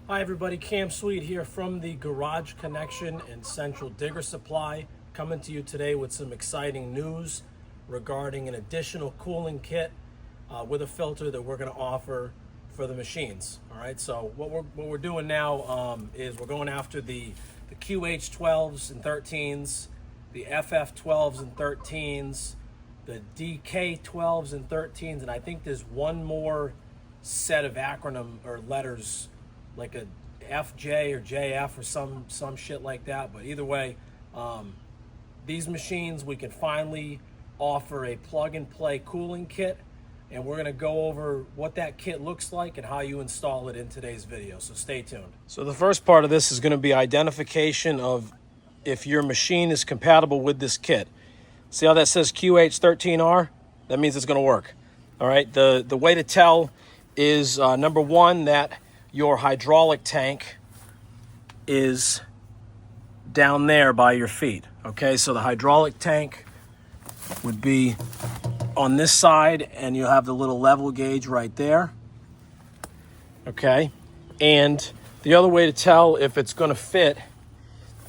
Hi everybody, Cam Sweet here from the Garage Connection and Central Digger Supply, coming to you today with some exciting news regarding an additional cooling kit with a filter that we're going to offer for the machines. All right, so what we're doing now is we're going after the QH12s and 13s, the FF12s and 13s, the DK12s and 13s, and I think there's one more set of acronym or letters, like a FJ or JF or some shit like that. But either way, these machines, we can finally offer a plug and play cooling kit, and we're gonna go over what that kit looks like and how you install it in today's video, so stay tuned. So the first part of this is gonna be identification of if your machine is compatible with this kit. See how that says QH13R? That means it's gonna work. All right, the way to tell is number one, that your hydraulic tank is down there by your feet. Okay, so the hydraulic tank would be on this side, and you'll have the little level gauge right there. Okay, and the other way to tell if it's going to fit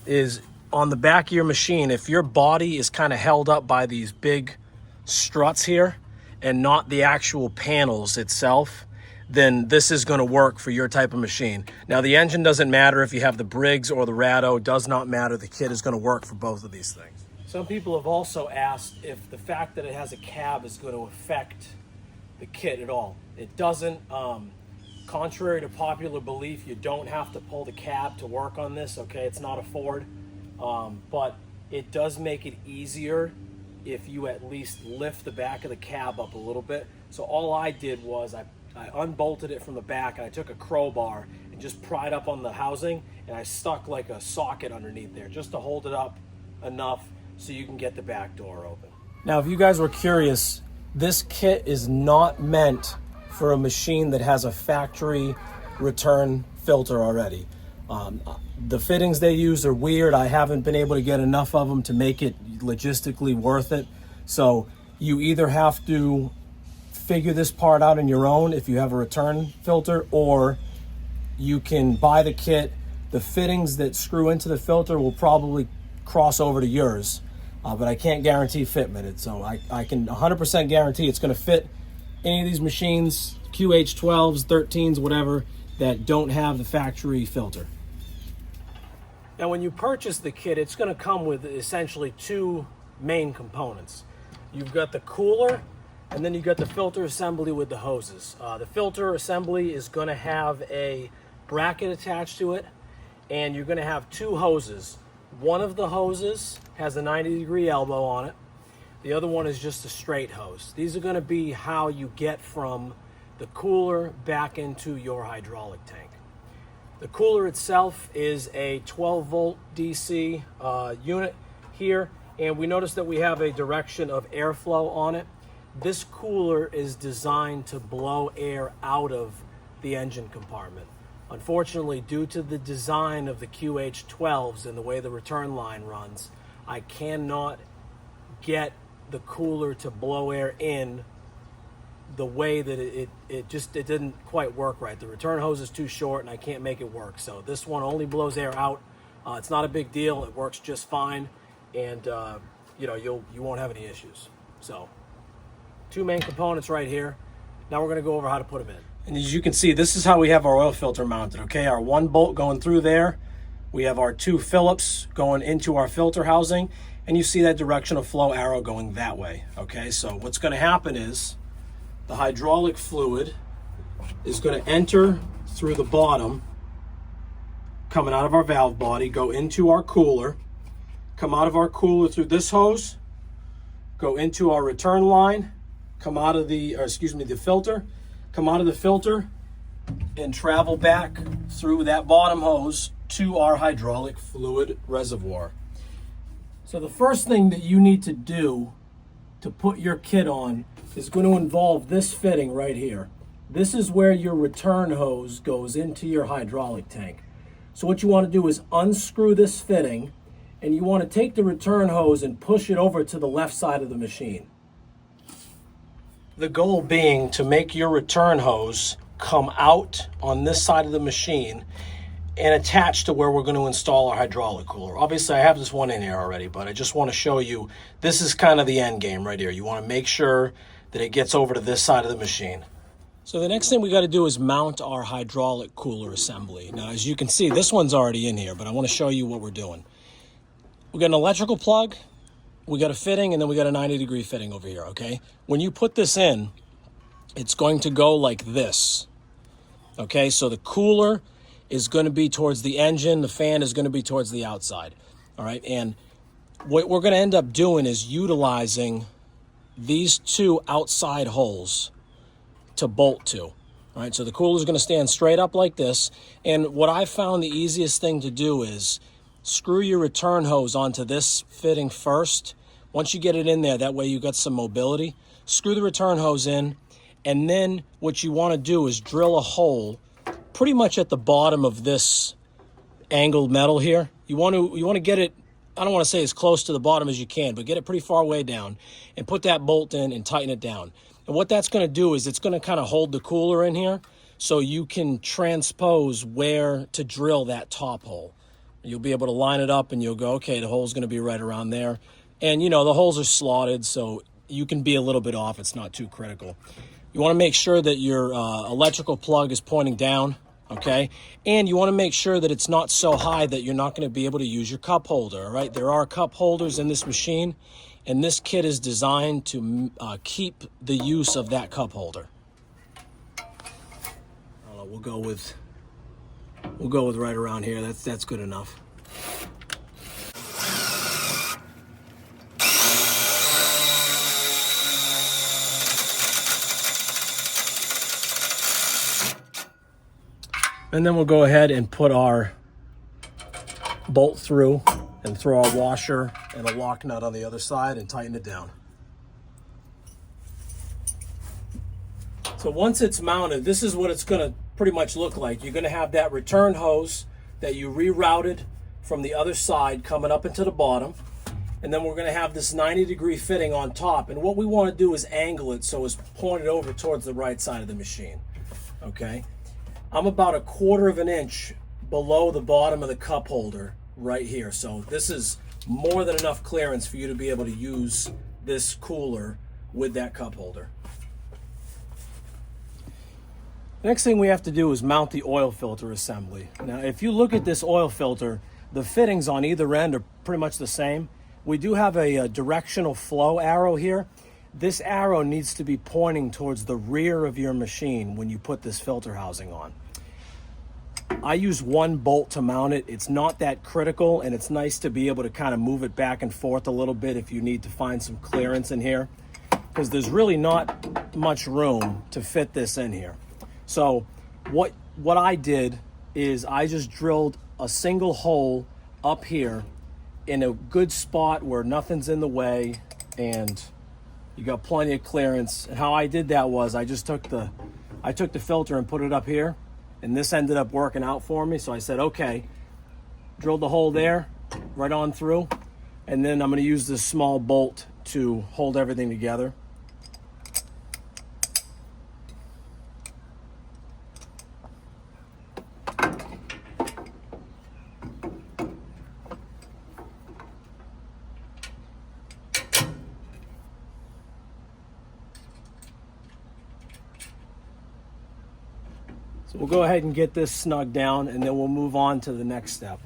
is on the back of your machine. If your body is kind of held up by these big struts here and not the actual panels itself, then this is going to work for your type of machine. Now, the engine doesn't matter if you have the Briggs or the Rado, does not matter. The kit is going to work for both of these things. Some people have also asked if the fact that it has a cab is going to affect the kit at all. It doesn't. Contrary to popular belief, you don't have to pull the cab to work on this, okay? It's not a Ford, but it does make it easier if you at least lift the back of the cab up a little bit. So all I did was I unbolted it from the back, and I took a crowbar and just pried up on the housing, and I stuck like a socket underneath there just to hold it up enough so you can get the back door open. Now, if you guys were curious, this kit is not meant for a machine that has a factory return filter already. The fittings they use are weird. I haven't been able to get enough of them to make it logistically worth it. So you either have to figure this part out on your own if you have a return filter, or you can buy the kit. The fittings that screw into the filter will probably cross over to yours, but I can't guarantee fitment. So I can 100% guarantee it's going to fit any of these machines, QH12s, 13s, whatever, that don't have the factory filter. Now, when you purchase the kit, it's going to come with essentially two main components. You've got the cooler, and then you got the filter assembly with the hoses. The filter assembly is going to have a bracket attached to it, and you're going to have two hoses. One of the hoses has a 90-degree elbow on it. The other one is just a straight hose. These are going to be how you get from the cooler back into your hydraulic tank. The cooler itself is a 12-volt DC unit here, and we notice that we have a direction of airflow on it. This cooler is designed to blow air out of the engine compartment. Unfortunately, due to the design of the QH12s and the way the return line runs, I cannot get the cooler to blow air in the way that it didn't quite work right. The return hose is too short and I can't make it work. So this one only blows air out. It's not a big deal. It works just fine, and you won't have any issues. So two main components right here. Now we're going to go over how to put them in. And as you can see, this is how we have our oil filter mounted, okay? Our one bolt going through there. We have our two Phillips going into our filter housing, and you see that direction of flow arrow going that way, okay? So what's going to happen is the hydraulic fluid is going to enter through the bottom, coming out of our valve body, go into our cooler, come out of our cooler through this hose, go into our return line, come out of the filter, come out of the filter, and travel back through that bottom hose to our hydraulic fluid reservoir. So the first thing that you need to do to put your kit on is going to involve this fitting right here. This is where your return hose goes into your hydraulic tank. So what you want to do is unscrew this fitting, and you want to take the return hose and push it over to the left side of the machine. The goal being to make your return hose come out on this side of the machine and attach to where we're going to install our hydraulic cooler. Obviously, I have this one in here already, but I just want to show you, this is kind of the end game right here. You want to make sure that it gets over to this side of the machine. So the next thing we got to do is mount our hydraulic cooler assembly. Now, as you can see, this one's already in here, but I want to show you what we're doing. We got an electrical plug, we got a fitting, and then we got a 90-degree fitting over here, okay? When you put this in, it's going to go like this, okay? So the cooler is going to be towards the engine, the fan is going to be towards the outside, all right? And what we're going to end up doing is utilizing these two outside holes to bolt to, all right? So the cooler is going to stand straight up like this, and what I found the easiest thing to do is screw your return hose onto this fitting first. Once you get it in there, that way you got some mobility. Screw the return hose in, and then what you want to do is drill a hole pretty much at the bottom of this angled metal here. You want to get it, I don't want to say as close to the bottom as you can, but get it pretty far way down and put that bolt in and tighten it down. And what that's going to do is it's going to kind of hold the cooler in here so you can transpose where to drill that top hole. You'll be able to line it up and you'll go, okay, the hole's going to be right around there. And you know, the holes are slotted, so you can be a little bit off. It's not too critical. You want to make sure that your electrical plug is pointing down, okay? And you want to make sure that it's not so high that you're not going to be able to use your cup holder, all right? There are cup holders in this machine, and this kit is designed to keep the use of that cup holder. We'll go with right around here. That's good enough. And then we'll go ahead and put our bolt through and throw our washer and a lock nut on the other side and tighten it down. So once it's mounted, this is what it's going to pretty much look like. You're going to have that return hose that you rerouted from the other side coming up into the bottom. And then we're going to have this 90-degree fitting on top. And what we want to do is angle it so it's pointed over towards the right side of the machine. Okay? I'm about 1/4 of an inch below the bottom of the cup holder right here. So this is more than enough clearance for you to be able to use this cooler with that cup holder. Next thing we have to do is mount the oil filter assembly. Now, if you look at this oil filter, the fittings on either end are pretty much the same. We do have a directional flow arrow here. This arrow needs to be pointing towards the rear of your machine when you put this filter housing on. I use one bolt to mount it. It's not that critical, and it's nice to be able to kind of move it back and forth a little bit if you need to find some clearance in here, because there's really not much room to fit this in here. So what I did is I just drilled a single hole up here in a good spot where nothing's in the way and you got plenty of clearance. And how I did that was I just took the filter and put it up here, and this ended up working out for me. So I said, okay, drilled the hole there, right on through, and then I'm going to use this small bolt to hold everything together. So we'll go ahead and get this snug down, and then we'll move on to the next step.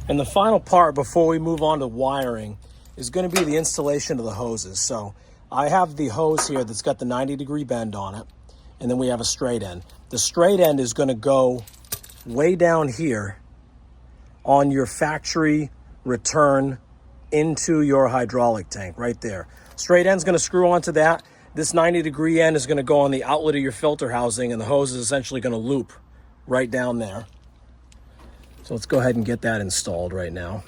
And the final part before we move on to wiring is going to be the installation of the hoses. So I have the hose here that's got the 90-degree bend on it, and then we have a straight end. The straight end is going to go way down here on your factory return into your hydraulic tank right there. Straight end's going to screw onto that. This 90-degree end is going to go on the outlet of your filter housing, and the hose is essentially going to loop right down there. So let's go ahead and get that installed right now.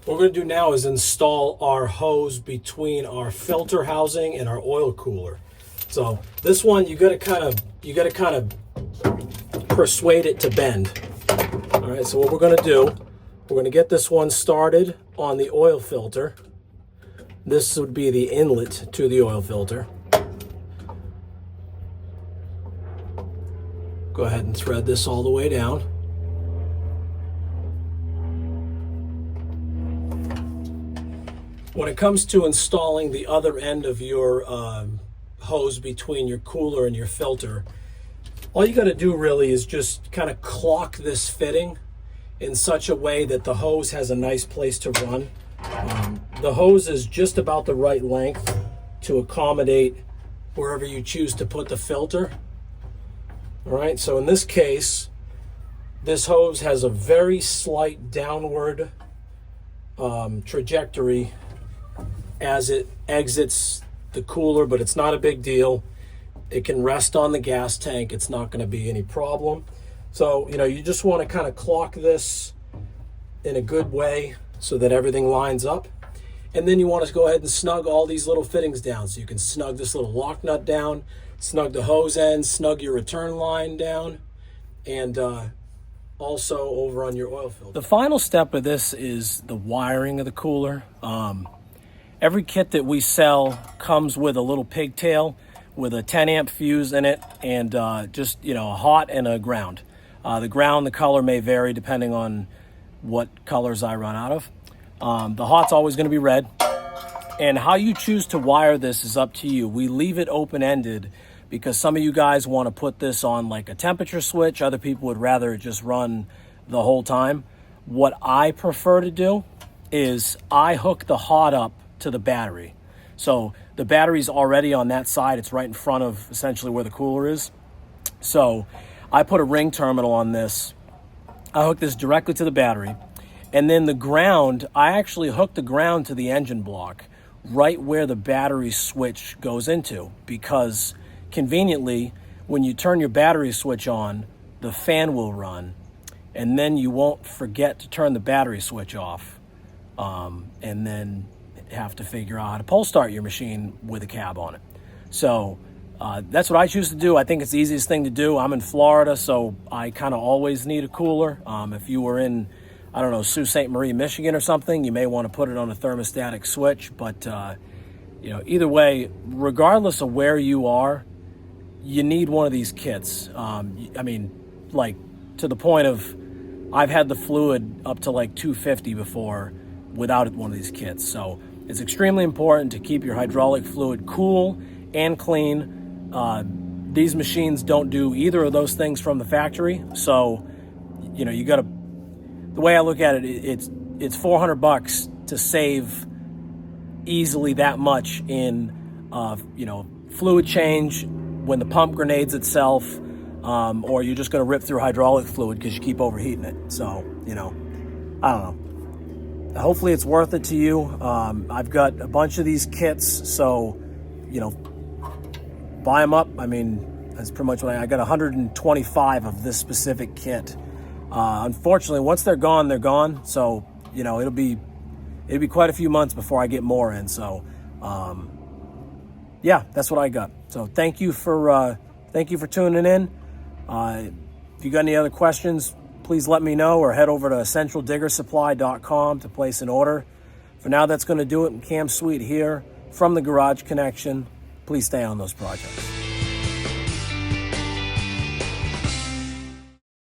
What we're going to do now is install our hose between our filter housing and our oil cooler. So this one, you got to kind of persuade it to bend. All right, so what we're going to do, we're going to get this one started on the oil filter. This would be the inlet to the oil filter. Go ahead and thread this all the way down. When it comes to installing the other end of your hose between your cooler and your filter, all you got to do really is just kind of clock this fitting in such a way that the hose has a nice place to run. The hose is just about the right length to accommodate wherever you choose to put the filter. All right, so in this case, this hose has a very slight downward trajectory as it exits the cooler, but it's not a big deal. It can rest on the gas tank. It's not going to be any problem. So, you just want to kind of clock this in a good way so that everything lines up. And then you want to go ahead and snug all these little fittings down. So you can snug this little lock nut down, snug the hose end, snug your return line down, and also over on your oil filter. The final step of this is the wiring of the cooler. Every kit that we sell comes with a little pigtail with a 10 amp fuse in it and just, a hot and a ground. The ground, the color may vary depending on what colors I run out of. The hot's always going to be red. And how you choose to wire this is up to you. We leave it open-ended because some of you guys want to put this on like a temperature switch. Other people would rather just run the whole time. What I prefer to do is I hook the hot up to the battery. So the battery's already on that side. It's right in front of essentially where the cooler is. So I put a ring terminal on this. I hook this directly to the battery. And then the ground, I actually hook the ground to the engine block right where the battery switch goes into, because conveniently, when you turn your battery switch on, the fan will run, and then you won't forget to turn the battery switch off, and then have to figure out how to pull start your machine with a cab on it. So that's what I choose to do. I think it's the easiest thing to do. I'm in Florida, so I kind of always need a cooler. If you were in, I don't know, Sault Ste. Marie, Michigan or something, you may want to put it on a thermostatic switch. But either way, regardless of where you are, you need one of these kits. I mean, like to the point of I've had the fluid up to like 250 before without one of these kits. So it's extremely important to keep your hydraulic fluid cool and clean. These machines don't do either of those things from the factory. So, you got to, the way I look at it, it's $400 to save easily that much in, fluid change when the pump grenades itself, or you're just going to rip through hydraulic fluid because you keep overheating it. So, I don't know. Hopefully it's worth it to you. I've got a bunch of these kits, so, buy them up. I mean, that's pretty much what I got 125 of this specific kit. Unfortunately, once they're gone, they're gone. So, it'll be quite a few months before I get more in. So, yeah, that's what I got. So thank you for tuning in. If you got any other questions, please let me know, or head over to centraldiggersupply.com to place an order. For now, that's going to do it. Cam Sweet here from the Garage Connection. Please stay on those projects.